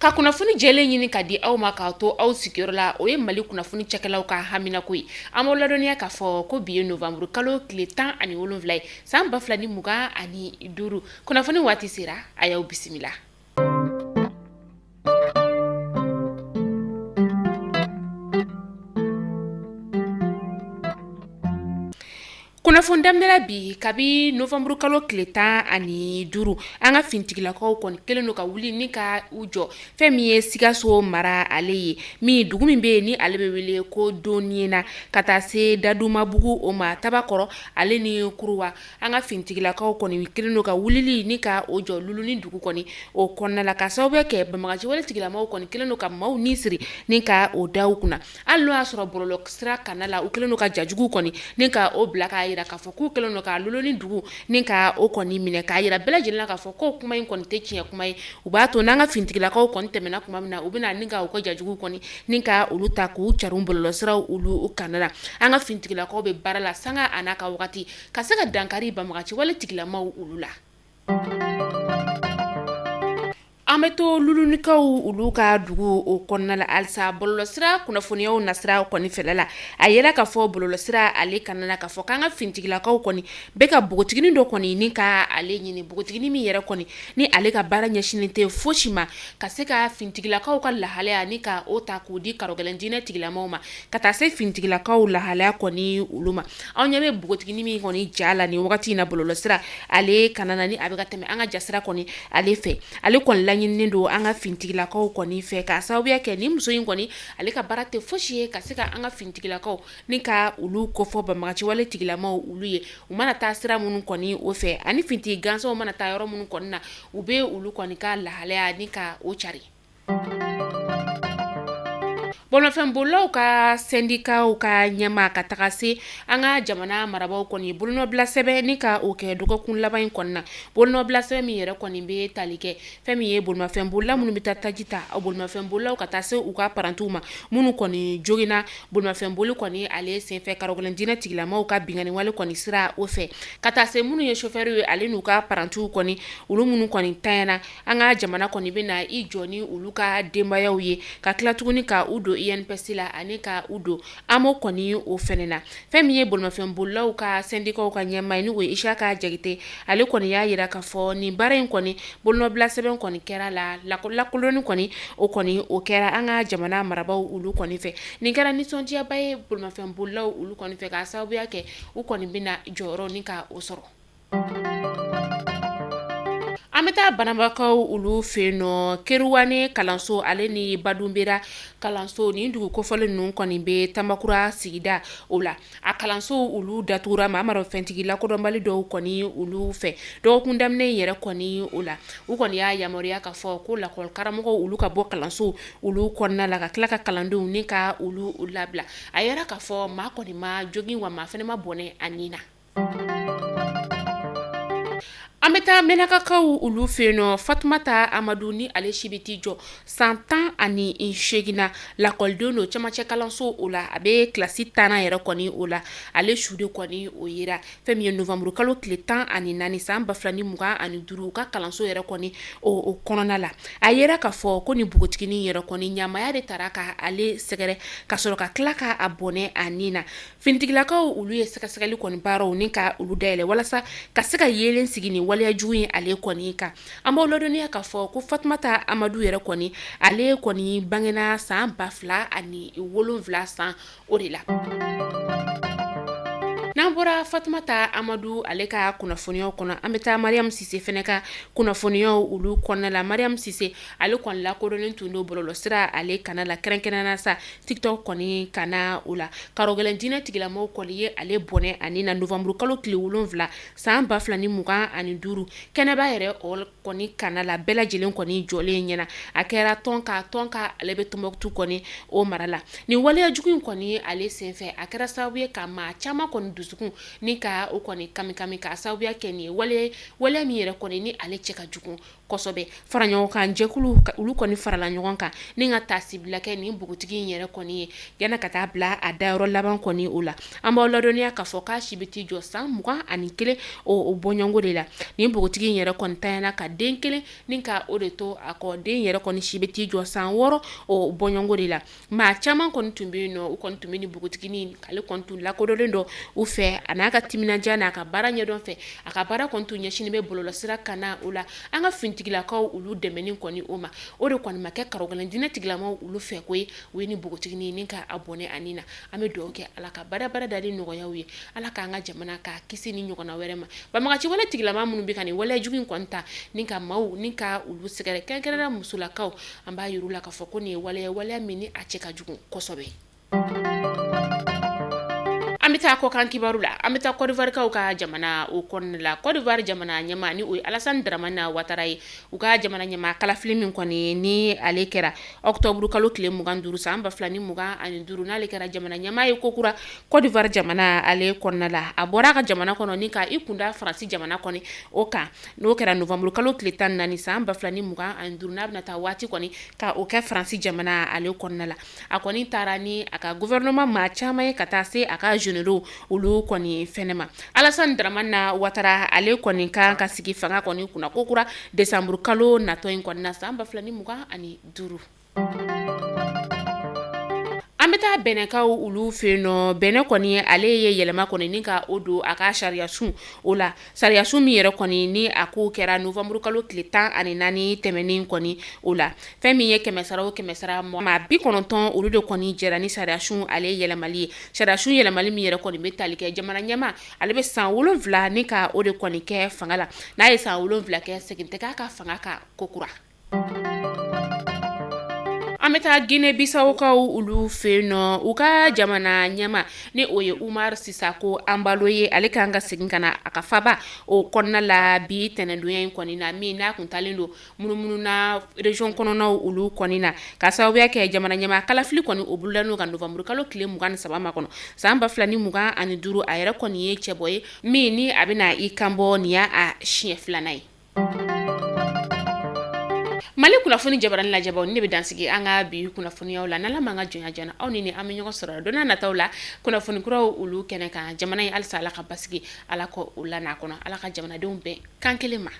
Ka kunnafoni jɛlen ɲini ka di aw ma k'a to aw sigiyɔrɔ la o ye Mali kunnafoni cɛkɛlaw ka haminako ye. An b'aw ladɔnniya k'a fɔ ko bi ye novembre kalo tile 17 ye san 2025 kunnafoni waati sera a y'aw bisimila. Kunnafoni daminɛla bi kabi novembre kalo tile 15 an ka fintigilakaw kɔni kelen do ka wuli ni ka u jɔ fɛn min ye Sikaso mara ale ye dugu min bɛ yen ni ale bɛ wele ko Doniena ka taa se Dadumabugu o ma Tabakɔrɔ ale ni Kuruwa an ka fintigilakaw kɔni kelen do ka wulili ni ka o jɔ Luluni dugu kɔni o kɔnɔna la ka sababu kɛ Banbaganciwale tigilamaw kɔni kelen do ka maaw ni siri ni ka o da u kunna hali n'o y'a sɔrɔ bɔlɔlɔ sira kanna la u kelen do ka jajugu kɔni ni ka o bila ka yira k'a fɔ k'u kelen do ka Luluni dugu ni ka o kɔni minɛ k'a yira bɛɛ lajɛlen na k'a fɔ ko kuma in kɔni tɛ tiɲɛ kuma ye u b'a to n'an ka fintigilakaw kɔni tɛmɛna kuma min na u bɛna ni ka u ka jajugu kɔni ni ka olu ta k'u carin bɔlɔlɔsiraw olu kanna la an ka fintigilakaw bɛ baara la sanga a n'a ka wagati ka se ka dankari Banbaganciwale tigilamaw olu la. An bɛ to Lulunikaw olu ka dugu o kɔnɔna la halisa bɔlɔlɔsira kunnafoniyaw nasira kɔni fɛla la a yɛrɛ k'a fɔ bɔlɔlɔsira ale kanana k'a fɔ k'an ka fintigilakaw kɔni bɛ ka bogotigini dɔ kɔni ni ka ale ɲini bogotigini min yɛrɛ kɔni ni ale ka baara ɲɛsinen tɛ fosi ma ka se ka fintigilakaw ka lahalaya ni ka o ta k'o di karɔgɛlɛndiinɛ tigilamaw ma ka taa se fintigilakaw lahalaya kɔni olu ma anw ɲɛ bɛ bogotigini min kɔni ja la ni wagati in na bɔlɔlɔsira ale kanana ni a bɛ ka tɛmɛ an ka jasira kɔni ale fɛ ale kɔni ɲininen do an ka fintigilakaw kɔni fɛ ka sababuya kɛ ni muso in kɔni ale ka baara tɛ fosi ye ka se ka an ka fintigilakaw ni ka olu kofɔ Banbaganciwale tigilamaw olu ye u mana taa sira minnu kɔni o fɛ ani fintigi gansanw mana taa yɔrɔ minnu kɔni na u bɛ olu kɔni ka lahalaya ni ka o cari. Bolomafɛnbolilaw ka sendikaw ka ɲɛma ka taga se an ka jamana marabaw kɔni bolonɔbila sɛbɛn ni ka o kɛ dɔgɔkun laban in kɔnɔna bolonɔbila sɛbɛn min yɛrɛ kɔni bɛ tali kɛ fɛn min ye bolomafɛnbolilaw minnu bɛ taa taji ta bolomafɛnbolilaw ka taa se u ka parantiw ma minnu kɔni joginna bolomafɛnboli kɔni ale senfɛ karɔgɛlɛndiinɛ tigilamaw ka binganiwale kɔni sira o fɛ ka taa se minnu ye chauffeur ye ale n'u ka parantiw kɔni olu minnu kɔni tanyana an ka jamana kɔni bɛ na i jɔ ni olu ka denbayaw ye ka tila tuguni ka u don INPS la ani ka u don AMO kɔni o fɛnɛ na fɛn min ye bolomafɛnbolilaw ka sendikaw ka ɲɛmaa ye ni o ye Isaka Jagite ale kɔni y'a yira k'a fɔ nin baara in kɔni bolonɔbila sɛbɛn kɔni kɛra la lakodɔnni kɔni o kɛra an ka jamana marabaw olu kɔni fɛ nin kɛra nisɔndiyaba ye bolomafɛnbolilaw olu kɔni fɛ k'a sababuya kɛ u kɔni bɛna jɔyɔrɔ ni ka o sɔrɔ. An bɛ taa Bananbakaw olu fɛ yen nɔ Keruwane kalanso ale ni Badunbera kalanso nin dugu kofɔlen ninnu kɔni bɛ Tambakura sigida o la a kalanso olu datugura Mamadu fɛntigi lakodɔnbali dɔw kɔni olu fɛ dɔgɔkun daminɛ in yɛrɛ kɔni o la u kɔni y'a yamaruya k'a fɔ ko lakɔli karamɔgɔw olu ka bɔ kalanso olu kɔnɔna la ka tila ka kalandenw ni ka olu labila a yɛrɛ k'a fɔ maa kɔni ma jogin wa maa fɛnɛ ma bɔnɛ a nin na. An bɛ taa Mɛnakakaw olu fɛ yen nɔ Fatumata Amadu ni ale si bɛ t'i jɔ san 18 na lakɔlidenw do cɛmancɛ kalanso o la a bɛ kilasi 10 yɛrɛ kɔni o la ale su de kɔni o yera fɛn min ye novembre kalo tile 14 san 2025 ka kalanso yɛrɛ kɔni o kɔnɔna la a yera k'a fɔ ko nin bogotiginin yɛrɛ kɔni ɲamaya de taara ka ale sɛgɛrɛ ka sɔrɔ ka tila ka a bɔnɛ a nin na fintigilakaw olu ye sɛgɛsɛgɛli kɔni baaraw ni ka olu dayɛlɛ walasa ka se ka yelen sigi ni waleya jugu in ale kɔni kan an b'aw ladɔnniya k'a fɔ ko Fatumata Amadu yɛrɛ kɔni ale kɔni bangena san 2007 san o de la. N'an bɔra Fatumata Amadu ale ka kunnafoniyaw kɔnɔ an bɛ taa Mariam Sise fɛnɛ ka kunnafoniyaw olu kɔnɔna la Mariam Sise ale kɔni lakodɔnnen tun do bɔlɔlɔsira ale kana la kɛrɛnkɛrɛnnenya sa TikTok kɔni kana o la karɔgɛlɛndiinɛ tigilamaw kɔni ye ale bɔnɛ ani na novembre kalo tile 7 san 2025 kɛnɛba yɛrɛ kɔni kana la bɛɛ lajɛlen kɔni jɔlen ɲɛna a kɛra tɔn ka ale bɛ Tombouctou kɔni o mara la nin waleya jugu in kɔni ale senfɛ a kɛra sababu ye ka maa caman kɔni dusukun ni ka o kɔni kami ka sababuya kɛ nin ye waleya min yɛrɛ kɔni ni ale cɛ ka jugu kosobe fara ɲɔgɔn kan jɛkulu olu kɔni farala ɲɔgɔn kan ni ka tasibila kɛ ni bugutigi in yɛrɛ kɔni ye yana ka taa bila a dayɔrɔ laban kɔni o la an b'aw ladɔniya k'a fɔ k'a si bɛ t'i jɔ san 21 o bɔɲɔngo de la ni bugutigi in yɛrɛ kɔni tanyana ka den kelen ni ka o de to a kɔ den yɛrɛ kɔni si bɛ t'i jɔ san 6 o bɔɲɔngo de la maa caman kɔni tun bɛ yen nɔ u kɔni tun bɛ ni bugutiginin k'ale kɔni tun lakodɔnlen dɔ u fɛ a n'a ka timinadiya n'a ka baara ɲɛdɔn fɛ a ka baara kɔni tun ɲɛsinen bɛ bɔlɔlɔsira kan na o la an ka finitigilakaw olu dɛmɛni kɔni o ma o de kɔni ma kɛ karogɛlɛndinɛ tigilamaw olu fɛ ko ye u ye ni bugutiginin ni ka a bɔnɛ ani na an bɛ dugawu kɛ ala ka baara dali nɔgɔyaw ye ala k'an ka jamana ka kisi ni ɲɔgɔnna wɛrɛ ma banbagaci wale tigilama minnu bɛ ka nin waleya jugu in kɔni ta ni ka maaw ni ka olu sɛgɛrɛ kɛrɛnkɛrɛnna musolakaw an b'a yir'u la k'a fɔ ko nin ye waleya min ni a cɛ ka jugu kosɛbɛ. An bɛ taa kɔkan kibaru la an bɛ taa Côte d'Ivoire kaw ka jamana o kɔnɔna la Côte d'Ivoire jamana ɲɛmaa ni o ye Alassane Dramane Ouattara ye u ka jamana ɲɛmaa kalafili min kɔni ni ale kɛra octobre kalo tile 25 san 2025 n'ale kɛra jamana ɲɛmaa ye kokura Côte d'Ivoire jamana ale kɔnɔna la a bɔra a ka jamana kɔnɔ ni ka i kunda Faransi jamana kɔni o kan n'o kɛra novembre kalo tile 14 san 2025 n'a bɛna taa waati kɔni ka o kɛ Faransi jamana ale kɔnɔna la a kɔni taara ni a ka gouvernement maa caman ye ka taa se a ka olu kɔni fɛnɛ ma Alassane Dramane Ouattara ale kɔni kan ka sigi fanga kɔni kunna kokura décembre kalo natɔ in kɔni na san 2025 an bɛ taa bɛnɛkaw olu fɛ nɔ bɛnɛ kɔni ale ye yɛlɛma kɔni ni ka o don a ka sariya sun o la sariya sun min yɛrɛ kɔni ni a ko kɛra novembre kalo tile 14 tɛmɛnen kɔni o la fɛn min ye 100 maa 90 olu de kɔni jɛra ni sariya sun ale yɛlɛmali ye sariya sun yɛlɛmali min yɛrɛ kɔni bɛ tali kɛ jamana ɲɛma ale bɛ san 7 ni ka o de kɔni kɛ fanga la n'a ye san 7 kɛ segin tɛ k'a ka fanga ka kokura. An bɛ taa Guinée Bissau kaw olu fɛ nɔ u ka jamana ɲɛma ni o ye Umar Sisako Embalo ye ale kan ka segin ka na a ka faba o kɔnɔna la bi tɛnɛndonya in kɔni na min n'a kun talen don munumunu na région kɔnɔnaw olu kɔni na ka sababuya kɛ jamana ɲɛma kalafili kɔni o bolola n'o ka novembre kalo tile 23 ma kɔnɔ san 2025 a yɛrɛ kɔni ye cɛbɔ ye min ni a bɛna i kanbɔ nin y'a siɲɛ 2nan ye. Mali kunnafoni jabarani lajɛbaw ne bɛ dansigi an ka bi kunnafoniyaw la n'ala man ka jɔnya jana aw ni an bɛ ɲɔgɔn sɔrɔ don n'a nataw la kunnafoni kuraw olu kɛnɛ kan jamana in halisa ala ka basigi ala ko o la n'a kɔnɔ ala ka jamanadenw bɛɛ kan kelen ma.